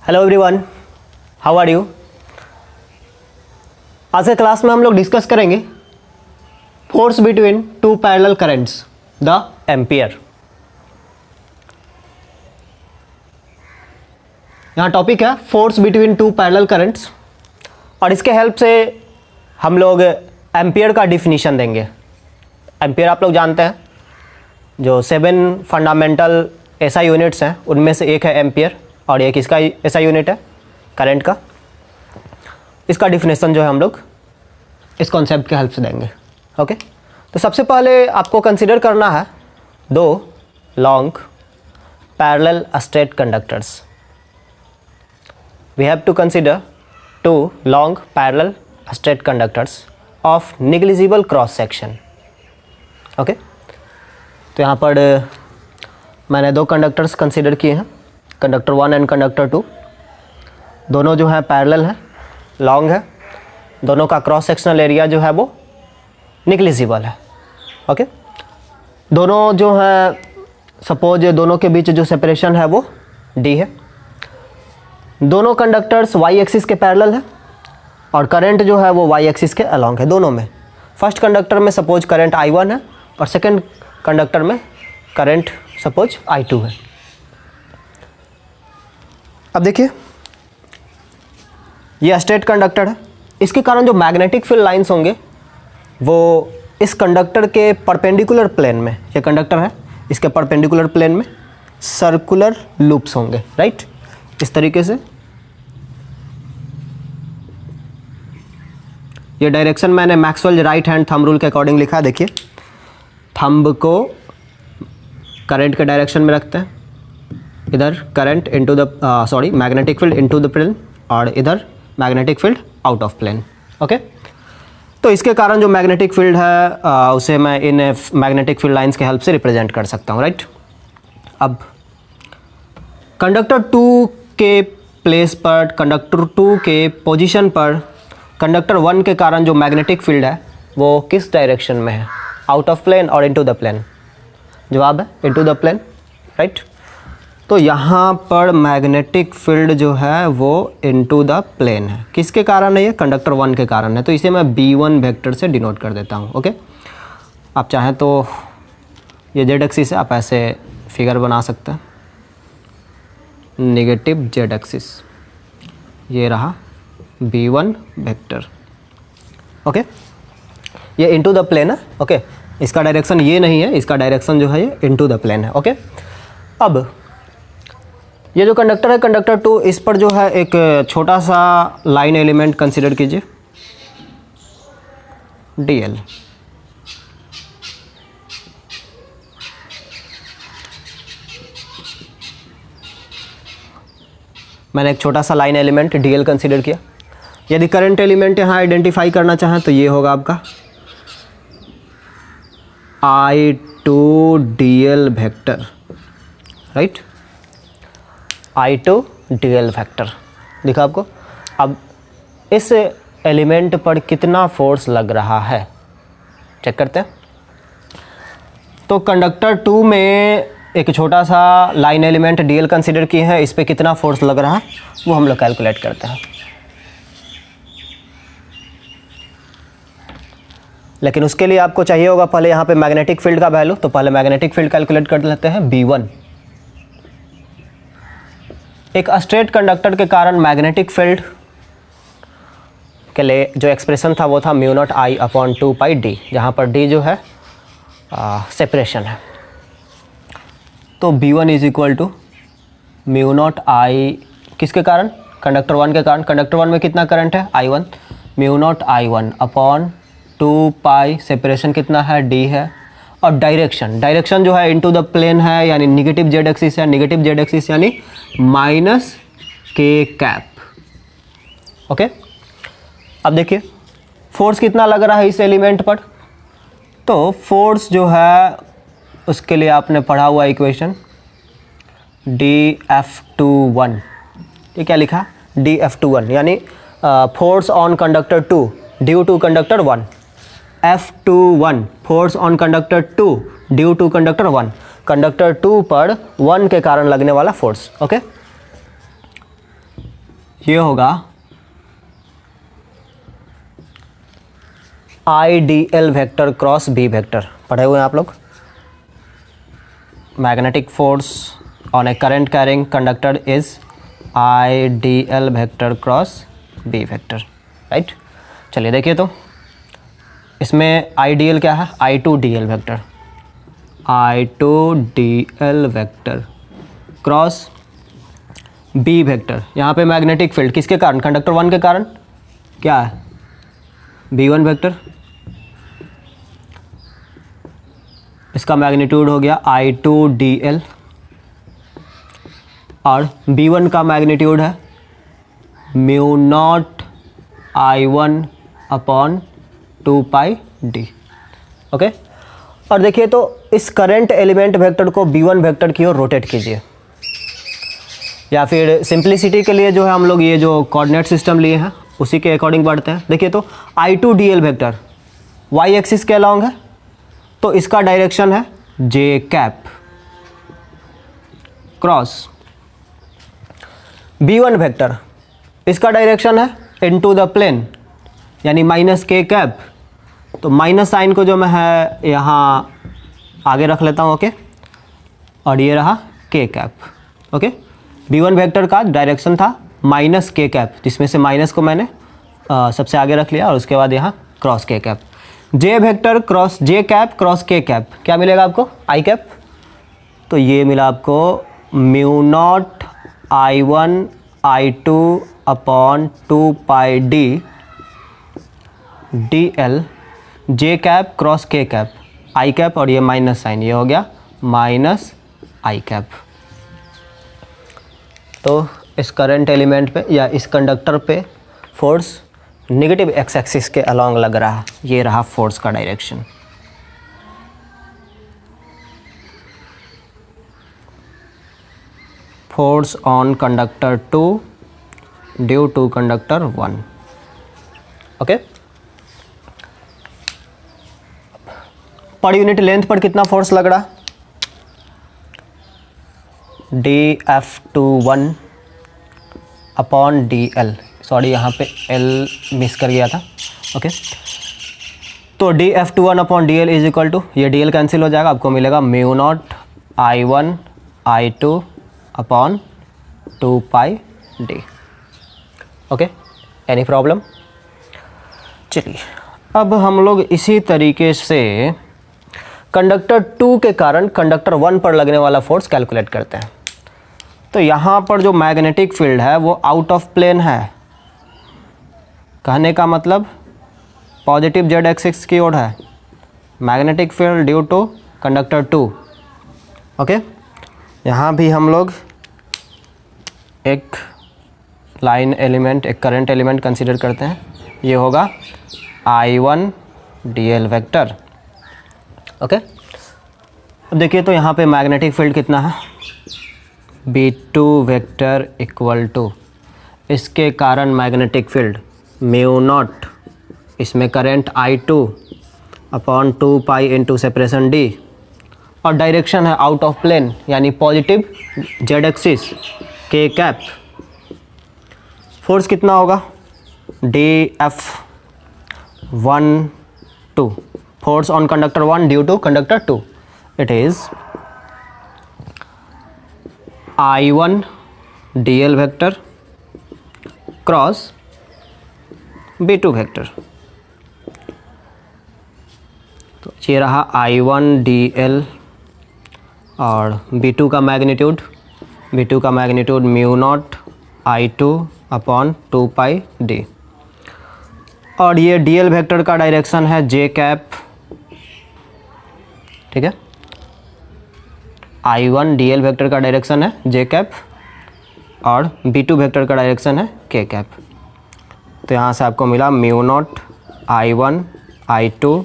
Hello everyone, how are you. आज के class में हम लोग डिस्कस करेंगे force between two parallel currents, the ampere. यहाँ टॉपिक है force between two parallel currents और इसके हेल्प से हम लोग एम्पियर का डिफिनीशन देंगे। एम्पियर आप लोग जानते हैं, जो 7 फंडामेंटल एसआई यूनिट्स हैं उनमें से एक है एम्पियर और एक इसका एसआई यूनिट है करंट का। इसका डिफिनेशन जो है हम लोग इस कॉन्सेप्ट के हेल्प से देंगे। ओके, तो सबसे पहले आपको कंसीडर करना है दो long parallel straight conductors. We have to consider two long parallel straight conductors of negligible cross section. Okay, तो यहाँ पर मैंने दो कंडक्टर्स कंसीडर किए हैं, कंडक्टर 1 एंड कंडक्टर 2। दोनों जो है पैरेलल है, लॉन्ग है, दोनों का क्रॉस सेक्शनल एरिया जो है वो निग्लिजिबल है। ओके, दोनों जो है सपोज दोनों के बीच जो सेपरेशन है वो d है। दोनों कंडक्टर्स y एक्सिस के पैरेलल है और करंट जो है वो y एक्सिस के अलॉन्ग है दोनों में। फर्स्ट कंडक्टर में सपोज करंट I1 है और सेकंड कंडक्टर में करंट सपोज I2 है। अब देखिए, ये स्ट्रेट कंडक्टर है, इसके कारण जो मैग्नेटिक फील्ड लाइंस होंगे वो इस कंडक्टर के परपेंडिकुलर प्लेन में, ये कंडक्टर है इसके परपेंडिकुलर प्लेन में सर्कुलर लूप्स होंगे, राइट। इस तरीके से ये डायरेक्शन मैंने Maxwell right hand thumb rule के अकॉर्डिंग लिखा है। देखिए, थंब को करंट के डायरेक्शन में रखते हैं, इधर current into the magnetic field into the plane और इधर magnetic field out of plane. Okay, तो इसके कारण जो मैग्नेटिक फील्ड है उसे मैं इन मैग्नेटिक फील्ड लाइंस के हेल्प से रिप्रेजेंट कर सकता हूँ, राइट। अब कंडक्टर 2 के प्लेस पर, कंडक्टर 2 के पोजीशन पर कंडक्टर 1 के कारण जो मैग्नेटिक फील्ड है वो किस डायरेक्शन में है, आउट ऑफ प्लेन और इनटू द प्लेन। जवाब है इनटू द प्लेन, राइट। तो यहाँ पर मैग्नेटिक फील्ड जो है वो इनटू द प्लेन है। किसके कारण है ये? कंडक्टर 1 के कारण है। तो इसे मैं B1 वेक्टर से डिनोट कर देता हूँ। ओके, आप चाहें तो ये जेड एक्सिस है, आप ऐसे फिगर बना सकते हैं, नेगेटिव जेड एक्सिस, ये रहा B1 वेक्टर। ओके, ये इनटू द प्लेन है। ओके, इसका डायरेक्शन ये नहीं है, इसका डायरेक्शन जो है ये इनटू द प्लेन है। ओके, अब ये जो कंडक्टर है कंडक्टर 2, इस पर जो है एक छोटा सा लाइन एलिमेंट कंसीडर कीजिए, DL। मैंने एक छोटा सा लाइन एलिमेंट DL कंसीडर किया। यदि करंट एलिमेंट यहाँ आइडेंटिफाई करना चाहें तो ये होगा आपका I2 DL vector, right. I2 DL vector दिखा आपको। अब इस एलिमेंट पर कितना फोर्स लग रहा है चेक करते हैं। तो कंडक्टर 2 में एक छोटा सा लाइन एलिमेंट DL कंसीडर किए हैं, इस पे कितना फोर्स लग रहा है वो हम लोग कैलकुलेट करते हैं। लेकिन उसके लिए आपको चाहिए होगा पहले यहाँ पे मैग्नेटिक फील्ड का वैल्यू, तो पहले मैग्नेटिक फील्ड कैलकुलेट कर लेते हैं, B1। एक स्ट्रेट कंडक्टर के कारण मैग्नेटिक फील्ड के लिए जो एक्सप्रेशन था वो था μ0I/2πd, जहाँ पर d जो है सेपरेशन है। तो B1 is equal to μ0I किसके कारण? कंडक्टर 1 के कारण। कंडक्टर 1 में कितना करंट है? I1। μ0I/2π सेपरेशन कितना है? d है। और डायरेक्शन जो है इनटू द प्लेन है, यानी निगेटिव जेड एक्सिस है। निगेटिव जेड एक्सिस यानी -k। ओके, अब देखिए फोर्स कितना लग रहा है इस एलिमेंट पर। तो फोर्स जो है उसके लिए आपने पढ़ा हुआ इक्वेशन dF21, ये क्या लिखा? dF21 यानी force on conductor 2 due to conductor 1, F21 force on conductor 2 due to conductor 1, conductor 2 पर 1 के कारण लगने वाला फोर्स। ओके, ये होगा IDL vector cross B vector, पढ़े हुए हैं आप लोग। Magnetic force on A current carrying conductor is IDL vector cross B vector, right. चलिए देखिए, तो इसमें IDL क्या है, I2DL vector, I2DL vector cross B vector. यहाँ पे मैग्नेटिक फील्ड किसके कारण, कंडक्टर 1 के कारण क्या है, B1 वेक्टर। इसका मैग्नीट्यूड हो गया I2DL और B1 का मैग्नीट्यूड है mu naught I1 upon 2πD, okay. और देखिए, तो इस करंट एलिमेंट वेक्टर को B1 वेक्टर की ओर रोटेट कीजिए, या फिर सिंप्लिसिटी के लिए जो है हम लोग ये जो कोऑर्डिनेट सिस्टम लिए हैं उसी के अकॉर्डिंग बढ़ते हैं। देखिए, तो I2DL वेक्टर y एक्सिस के अलॉन्ग है, तो इसका डायरेक्शन है j cap cross B1 vector, इसका डायरेक्शन है इनटू द प्लेन यानी माइनस k कैप। तो माइनस साइन को जो मैं है यहाँ आगे रख लेता हूँ, ओके। और ये रहा k cap, okay. B1 vector का डायरेक्शन था माइनस k कैप, जिसमें से माइनस को मैंने सबसे आगे रख लिया और उसके बाद यहाँ cross k cap. j vector cross j cap cross k cap क्या मिलेगा आपको, I कैप। तो ये मिला आपको म्यू नॉट I1 I2 अपॉन 2πD DL j cap cross k cap I cap, और ये माइनस साइन, ये हो गया माइनस I कैप। तो इस करंट एलिमेंट पे या इस कंडक्टर पे फोर्स नेगेटिव एक्स एक्सिस के अलॉन्ग लग रहा है। ये रहा फोर्स का direction. Force on conductor 2 due to conductor 1, okay. पर यूनिट लेंथ पर कितना फोर्स लग रहा, dF21 अपॉन DL, सॉरी यहाँ पे L मिस कर गया था, ओके। तो dF21 upon DL is equal to, ये DL कैंसिल हो जाएगा, आपको मिलेगा म्यू नॉट I1 I2 अपॉन 2πD, ओके। Any problem. चलिए, अब हम लोग इसी तरीके से कंडक्टर 2 के कारण कंडक्टर 1 पर लगने वाला फोर्स कैलकुलेट करते हैं। तो यहाँ पर जो मैग्नेटिक फील्ड है वो आउट ऑफ प्लेन है, कहने का मतलब पॉजिटिव जेड एक्सिस की ओर है। Magnetic field due to conductor 2, okay. यहाँ भी हम लोग एक लाइन एलिमेंट, एक करंट एलिमेंट कंसीडर करते हैं। ये होगा I1 DL वेक्टर, ओके। अब देखिए, तो यहाँ पे मैग्नेटिक फील्ड कितना है, B2 वेक्टर इक्वल टू, इसके कारण मैग्नेटिक फील्ड म्यू नॉट, इसमें current I2 upon 2π into separation D, और डायरेक्शन है आउट ऑफ प्लेन यानी पॉजिटिव जेड एक्सिस k कैप। फोर्स कितना होगा, dF12 force on conductor 1 due to conductor 2, it is I1 DL vector cross B2 vector. तो ये रहा I1 DL और B2 का मैग्नीट्यूड, B2 का मैग्नीट्यूड म्यू नॉट I2 अपॉन 2πD, और ये DL वेक्टर का डायरेक्शन है j कैप, ठीक है। I1 DL वेक्टर का डायरेक्शन है j कैप और B2 वेक्टर का डायरेक्शन है k कैप। तो यहाँ से आपको मिला म्यू नॉट I1 I2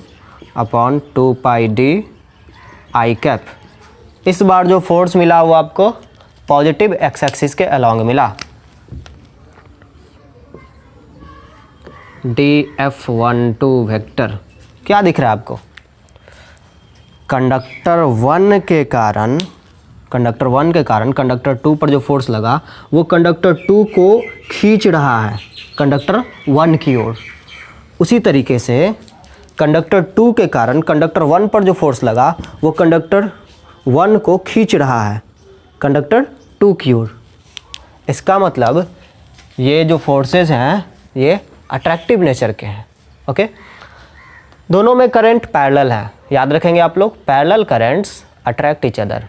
अपॉन 2πD I कैप। इस बार जो फोर्स मिला वो आपको पॉजिटिव एक्स एक्सिस के अलॉन्ग मिला। dF12 वेक्टर क्या दिख रहा है आपको, कंडक्टर 1 के कारण कंडक्टर 1 के कारण कंडक्टर 2 पर जो फोर्स लगा वो कंडक्टर 2 को खींच रहा है कंडक्टर 1 की ओर। उसी तरीके से कंडक्टर 2 के कारण कंडक्टर 1 पर जो फोर्स लगा वो कंडक्टर 1 को खींच रहा है कंडक्टर 2 की ओर। इसका मतलब ये जो फोर्सेस हैं ये अट्रैक्टिव नेचर के हैं। ओके, दोनों में करंट पैरेलल है, याद रखेंगे आप लोग, parallel currents attract each other.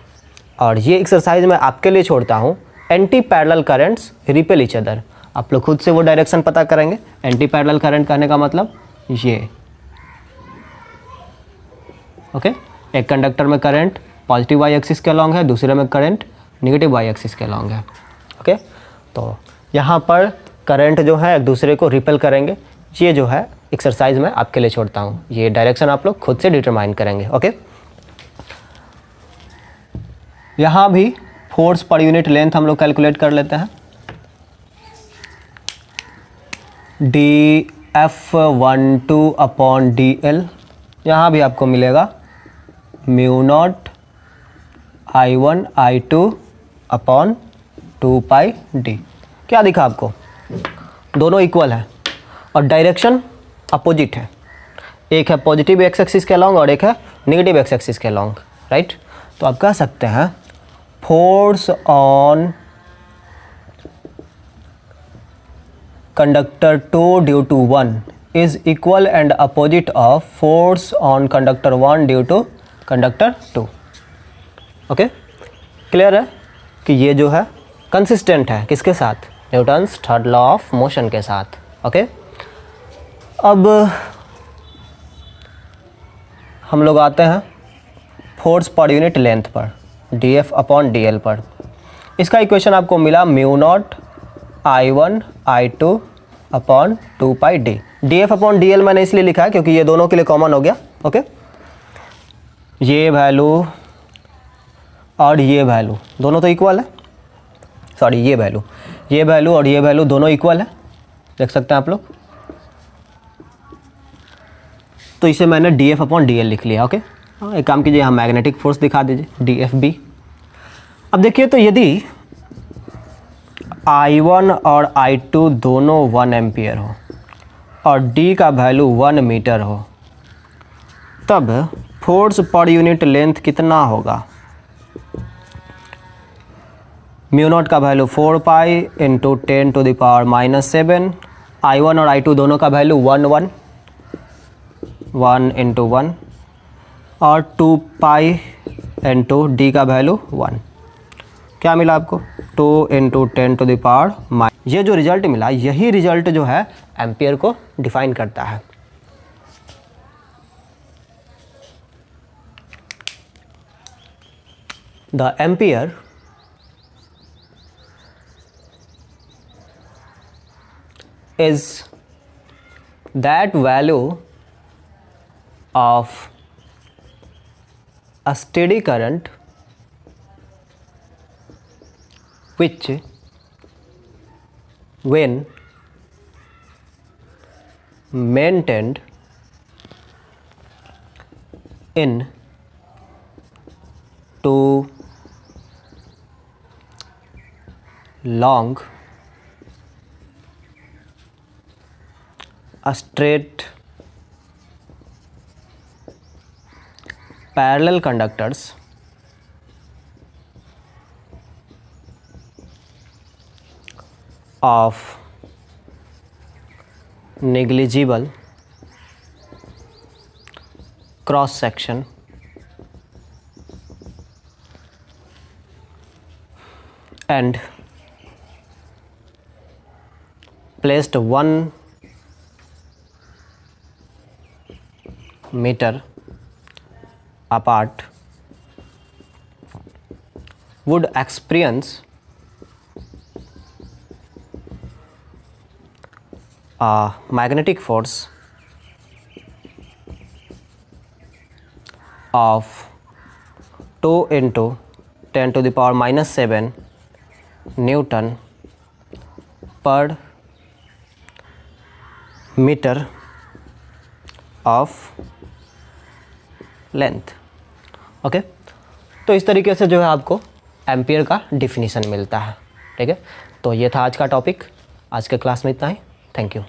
और ये एक्सरसाइज मैं आपके लिए छोड़ता हूँ, anti parallel currents repel each other. आप लोग खुद से वो डायरेक्शन पता करेंगे। एंटी पैरेलल करंट कहने का मतलब ये, ओके, एक कंडक्टर में करंट पॉजिटिव वाई एक्सिस के अलॉन्ग है, दूसरे में करंट नेगेटिव वाई एक्सिस के अलॉन्ग है। ओके, तो यहाँ पर करंट जो है एक दूसरे को रिपेल करेंगे। ये जो है एक्सरसाइज मैं आपके लिए छोड़ता हूँ, ये डायरेक्शन आप लोग खुद से डिटरमाइन करेंगे। ओके, यहाँ भी फोर्स पर यूनिट लेंथ हम लोग कैलकुलेट कर लेते हैं। dF12 अपॉन dl, यहाँ भी आपको मिलेगा mu naught I1 I2 upon 2 पाई d। क्या दिखा आपको? दोनों इक्वल है और डायरेक्शन अपोजिट है। एक है पॉजिटिव एक्स एक्सिस के अलॉन्ग और एक है नेगेटिव एक्स एक्सिस के अलॉन्ग, राइट। तो आप कह सकते हैं force on conductor 2 due to 1 is equal and opposite of force on conductor 1 due to conductor 2। Okay, clear है कि ये जो है कंसिस्टेंट है किसके साथ? Newton's third law of motion के साथ। ओके, अब हम लोग आते हैं फोर्स पर यूनिट लेंथ पर, dF अपॉन dl पर। इसका इक्वेशन आपको मिला mu naught I1 I2 upon 2 पाई d। dF अपॉन dl मैंने इसलिए लिखा है क्योंकि ये दोनों के लिए कॉमन हो गया। ओके, ये वैल्यू और ये वैल्यू दोनों तो इक्वल है, सॉरी ये वैल्यू और ये वैल्यू दोनों इक्वल है, देख सकते हैं आप लोग। तो इसे मैंने dF अपॉन dl लिख लिया। ओके, एक काम कीजिए, यहाँ मैग्नेटिक फोर्स दिखा दीजिए dFB। अब देखिए, तो यदि I1 और I2 दोनों 1 एम्पियर हो और D का वैल्यू 1 मीटर हो, तब फोर्स पर यूनिट लेंथ कितना होगा? म्यू नॉट का value 4 pi into 10 to the power -7। I1 और I2 दोनों का वैल्यू 1 इंटू 1 और 2 पाई इंटू D का वैल्यू 1। क्या मिला आपको? 2 इंटू 10 टू द पावर। ये जो रिजल्ट मिला, यही रिजल्ट जो है एम्पियर को डिफाइन करता है। The ampere is that value of a steady current which when maintained in too long a straight parallel conductors of negligible cross section and placed 1 meter apart would experience a magnetic force of 2 into 10 to the power -7 Newton per meter of length. Okay, तो इस तरीके से जो है आपको ampere का definition मिलता है। ठीक है, तो ये था आज का टॉपिक। आज के क्लास में इतना ही। Thank you.